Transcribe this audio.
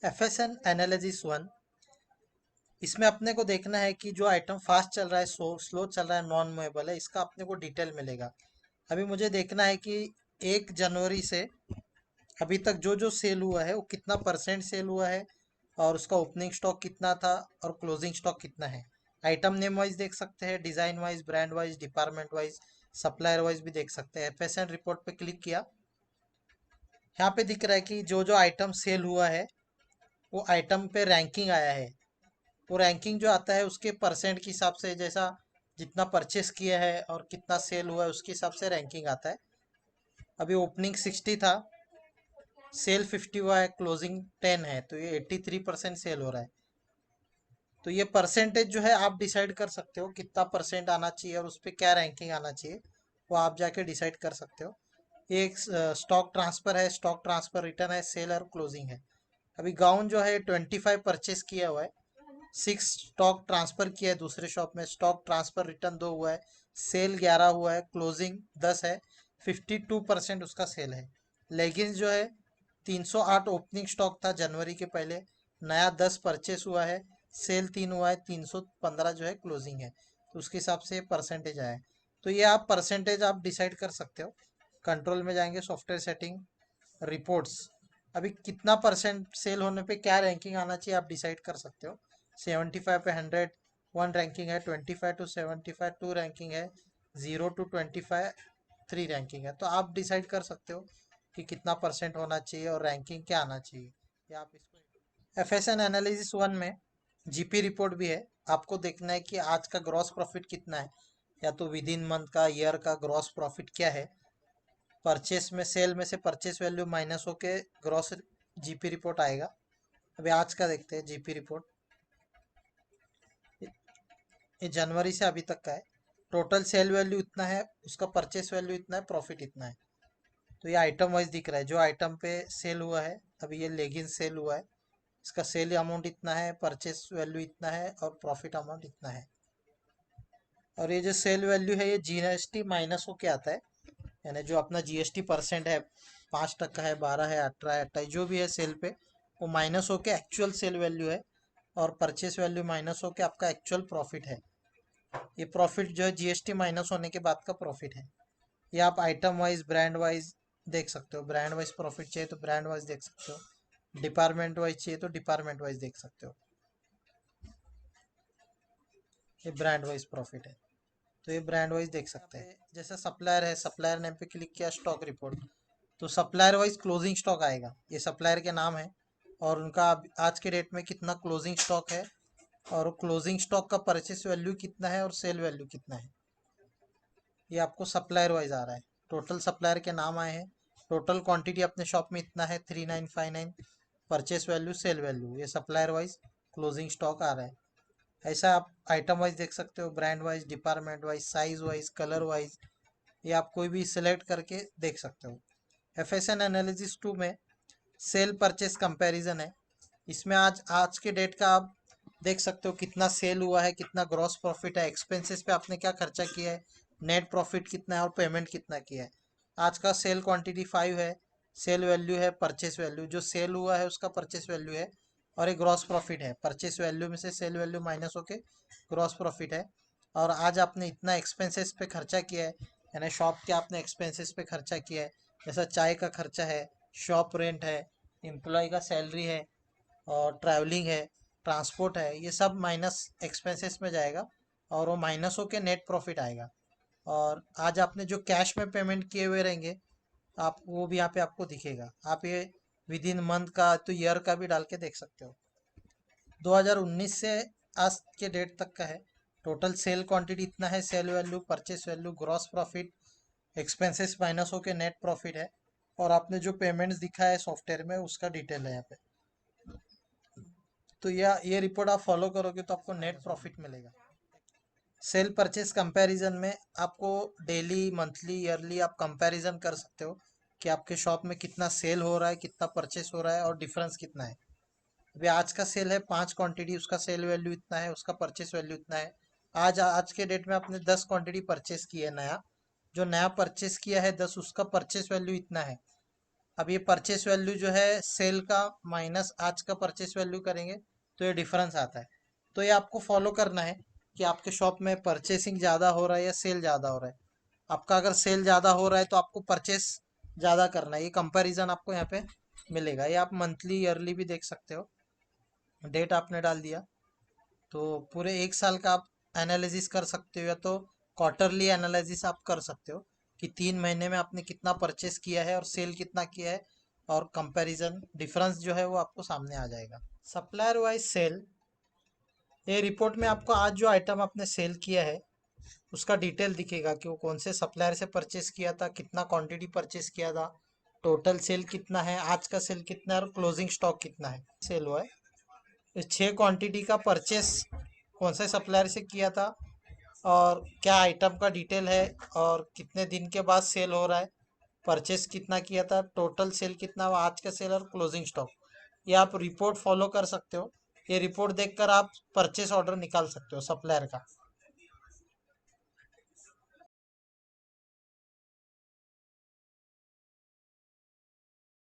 एफएसएन analysis one. इसमें अपने को देखना है कि जो आइटम फास्ट चल रहा है स्लो चल रहा है नॉन मूवेबल है, इसका अपने को डिटेल मिलेगा। अभी मुझे देखना है कि 1 जनवरी से अभी तक जो जो सेल हुआ है वो कितना परसेंट सेल हुआ है और उसका ओपनिंग स्टॉक कितना था और क्लोजिंग स्टॉक कितना है। आइटम नेम वाइज देख सकते हैं, design wise, brand wise, department wise, supplier wise भी देख सकते हैं। एफएसएन रिपोर्ट पे क्लिक किया, यहाँ पे दिख रहा है कि जो जो आइटम सेल हुआ है वो आइटम पे रैंकिंग आया है। वो रैंकिंग जो आता है उसके परसेंट के हिसाब से, जैसा जितना परचेस किया है और कितना सेल हुआ है उसके हिसाब से रैंकिंग आता है। अभी ओपनिंग 60 था, सेल 50 हुआ है, क्लोजिंग 10 है, तो ये 83% सेल हो रहा है। तो ये परसेंटेज जो है आप डिसाइड कर सकते हो कितना परसेंट आना चाहिए और उस पर क्या रैंकिंग आना चाहिए, वो आप जाके डिसाइड कर सकते हो। ये एक स्टॉक ट्रांसफर है, स्टॉक ट्रांसफर रिटर्न है, सेल और क्लोजिंग है। अभी गाउन जो है 25 परचेस किया हुआ है, 6 स्टॉक ट्रांसफर किया है दूसरे शॉप में, स्टॉक ट्रांसफर रिटर्न 2 हुआ है, सेल 11 हुआ है, क्लोजिंग 10 है, 52% उसका सेल है। लेगिंग्स जो है 308 ओपनिंग स्टॉक था जनवरी के पहले, नया 10 परचेस हुआ है, सेल 3 हुआ है, 315 जो है क्लोजिंग है। तो उसके हिसाब से परसेंटेज आया है। तो ये आप परसेंटेज आप डिसाइड कर सकते हो। कंट्रोल में जाएंगे, सॉफ्टवेयर सेटिंग, रिपोर्ट्स। अभी कितना परसेंट सेल होने पे क्या रैंकिंग आना चाहिए आप डिसाइड कर सकते हो। 75 पे 100 1 रैंकिंग है, 25 टू 75 2 रैंकिंग है, 0 to 25 3 रैंकिंग है। तो आप डिसाइड कर सकते हो कि कितना परसेंट होना चाहिए और रैंकिंग क्या आना चाहिए। या आप इसको एफएसएन एनालिसिस वन में जीपी रिपोर्ट भी है। आपको देखना है कि आज का ग्रॉस प्रॉफिट कितना है, या तो विद इन मंथ का, ईयर का ग्रॉस प्रॉफिट क्या है। परचेस में, सेल में से परचेस वैल्यू माइनस होके ग्रॉस जीपी रिपोर्ट आएगा। अभी आज का देखते हैं जीपी रिपोर्ट। ये जनवरी से अभी तक का है। टोटल सेल वैल्यू इतना है, उसका परचेस वैल्यू इतना है, प्रॉफिट इतना है। तो ये आइटम वाइज दिख रहा है, जो आइटम पे सेल हुआ है। अभी ये लेगिंग सेल हुआ है, इसका सेल अमाउंट इतना है, परचेस वैल्यू इतना है और प्रॉफिट अमाउंट इतना है। और ये जो सेल वैल्यू है ये जीएसटी माइनस होके आता है, यानी जो अपना जीएसटी परसेंट है, 5% है, 12 है, 18 है, 28 जो भी है सेल पे, वो माइनस होके एक्चुअल सेल वैल्यू है। और परचेस वैल्यू माइनस होके आपका एक्चुअल प्रॉफिट है। ये प्रॉफिट जो है जीएसटी माइनस होने के बाद का प्रॉफिट है। ये आप आइटम वाइज, ब्रांड वाइज देख सकते हो। ब्रांड वाइज प्रॉफिट चाहिए तो ब्रांड वाइज देख सकते हो, डिपार्टमेंट वाइज चाहिए तो डिपार्टमेंट वाइज देख सकते हो। ये ब्रांड वाइज प्रॉफिट है, तो ये ब्रांड वाइज देख सकते हैं। जैसे सप्लायर है, सप्लायर नेम पे क्लिक किया, स्टॉक रिपोर्ट, तो सप्लायर वाइज क्लोजिंग स्टॉक आएगा। ये सप्लायर के नाम है और उनका आज के डेट में कितना क्लोजिंग स्टॉक है और क्लोजिंग स्टॉक का परचेस वैल्यू कितना है और सेल वैल्यू कितना है। ये आपको सप्लायर वाइज आ रहा है। टोटल सप्लायर के नाम आए हैं, टोटल क्वांटिटी अपने शॉप में इतना है 3959, परचेस वैल्यू, सेल वैल्यू, ये सप्लायर वाइज क्लोजिंग स्टॉक आ रहा है। ऐसा आप आइटम वाइज देख सकते हो, brand wise, department wise, size wise, colour wise, ये आप कोई भी सिलेक्ट करके देख सकते हो। एफएसएन एनालिसिस 2 में सेल परचेस कंपैरिजन है। इसमें आज आज के डेट का आप देख सकते हो कितना सेल हुआ है, कितना ग्रॉस प्रॉफिट है, एक्सपेंसेस पे आपने क्या खर्चा किया है, नेट प्रॉफिट कितना है और पेमेंट कितना किया है। आज का सेल क्वांटिटी 5 है, सेल वैल्यू है, परचेस वैल्यू, जो सेल हुआ है उसका परचेस वैल्यू है, और एक ग्रॉस प्रॉफिट है। परचेस वैल्यू में से सेल वैल्यू माइनस होके ग्रॉस प्रॉफिट है। और आज आपने इतना एक्सपेंसेस पे खर्चा किया है, यानी शॉप के आपने एक्सपेंसेस पे खर्चा किया है। जैसा चाय का खर्चा है, शॉप रेंट है, एम्प्लॉय का सैलरी है, और ट्रैवलिंग है, ट्रांसपोर्ट है, ये सब माइनस एक्सपेंसेस में जाएगा और वो माइनस होके नेट प्रॉफिट आएगा। और आज आपने जो कैश में पेमेंट किए हुए रहेंगे, आप वो भी यहाँ पे आपको दिखेगा। आप ये विद इन मंथ का तो ईयर का भी डाल के देख सकते हो। 2019 से आज के डेट तक का है। टोटल सेल क्वांटिटी इतना है, sale value, purchase value, gross profit, expenses minus होके नेट प्रॉफिट है। और आपने जो पेमेंट्स दिखा है सॉफ्टवेयर में उसका डिटेल है यहाँ पे। तो ये रिपोर्ट आप फॉलो करोगे तो आपको नेट प्रॉफिट मिलेगा। सेल परचेस कंपैरिजन में आपको डेली, मंथली, ईयरली आप कंपैरिजन कर सकते हो कि आपके शॉप में कितना सेल हो रहा है, कितना परचेस हो रहा है और डिफरेंस कितना है। अभी आज का सेल है 5 क्वांटिटी, उसका सेल वैल्यू इतना है, उसका परचेस वैल्यू इतना है। आज आज के डेट में आपने 10 क्वांटिटी परचेस की है नया, जो नया परचेस किया है 10, उसका परचेस वैल्यू इतना है। अब ये परचेस वैल्यू जो है सेल का माइनस आज का परचेस वैल्यू करेंगे तो ये डिफरेंस आता है। तो ये आपको फॉलो करना है कि आपके शॉप में परचेसिंग ज़्यादा हो रहा है या सेल ज़्यादा हो रहा है। आपका अगर सेल ज़्यादा हो रहा है तो आपको परचेस ज़्यादा करना है। ये कंपैरिजन आपको यहाँ पे मिलेगा। ये आप मंथली ईयरली भी देख सकते हो। डेट आपने डाल दिया तो पूरे एक साल का आप एनालिसिस कर सकते हो, या तो क्वार्टरली एनालिसिस आप कर सकते हो कि 3 महीने में आपने कितना परचेस किया है और सेल कितना किया है, और कंपैरिजन डिफरेंस जो है वो आपको सामने आ जाएगा। सप्लायर वाइज सेल, ये रिपोर्ट में आपको आज जो आइटम आपने सेल किया है उसका डिटेल दिखेगा कि वो कौन से सप्लायर से परचेस किया था, कितना क्वांटिटी परचेस किया था, टोटल सेल कितना है, आज का सेल कितना है और क्लोजिंग स्टॉक कितना है सेल हुआ है। इस 6 क्वांटिटी का परचेस कौन से सप्लायर से किया था और क्या आइटम का डिटेल है और कितने दिन के बाद सेल हो रहा है, परचेस कितना किया था, टोटल सेल कितना हुआ, आज का सेल और क्लोजिंग स्टॉक। ये आप रिपोर्ट फॉलो कर सकते हो। ये रिपोर्ट देखकर आप परचेस ऑर्डर निकाल सकते हो सप्लायर का।